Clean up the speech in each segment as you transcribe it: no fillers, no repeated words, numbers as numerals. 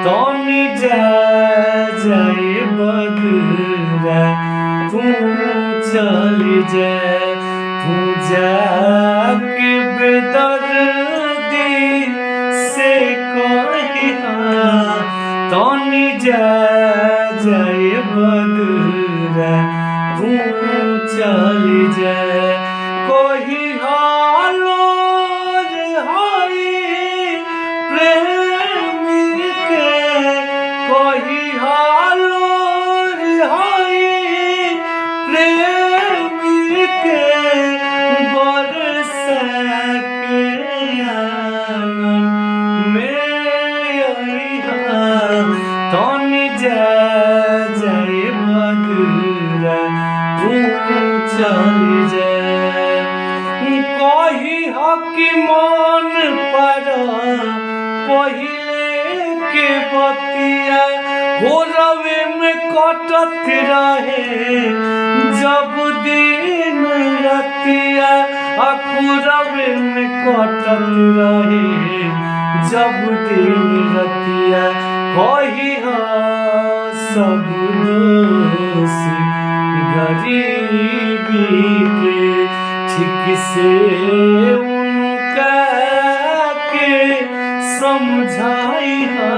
तनी जाए बदरा तू चली जा तू जाके बेदर्दी से कहिया तनी जाए बदरा तू चली जा कोई हालो कोई हालो प्रेमी के बरसा के आंगन में तनी जाए बदरा तू चली जा कही हकी मन पर पहिले के बतिया हो रवे में कटत रहे जब दिन रतिया रवे में कटत रहे जब दिन रतिया कही सब दोष गरीबी के ठीक से उनका के समझाइया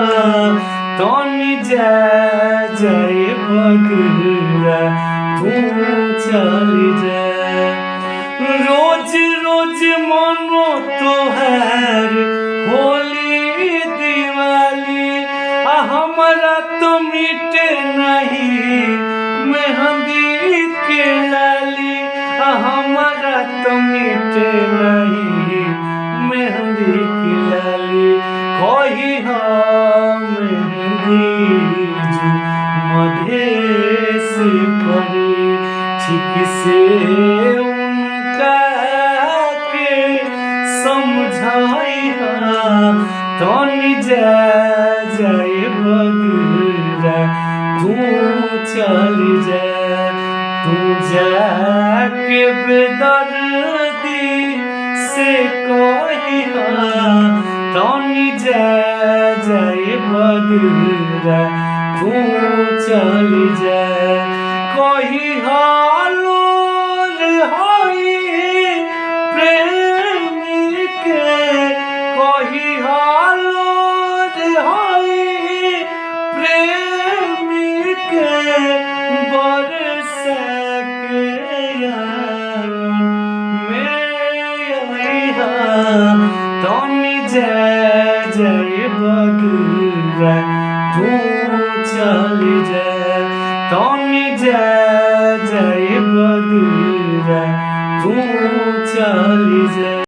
तनी जाए बदरा तू चली जा रोज रोज मनो तोहार होली दिवाली हमारा तो मिटे नहीं मेहंदी के लाली हमारा तो मिटे नहीं मेहंदी की लाली कही मेहंदी जो मधेश पड़ी ठीक से उनका के समझाइया तनी जाए बदरा तू चली जा तू जाके बेदर्दी से कहिया तनी जाए बदरा तू चली जा कही हालो प्रेमी के कही हालो प्रेमी के बरसा के आंगन में तनी जाए बदरा तू चली जा तनी जाए बदरा तू चली जा।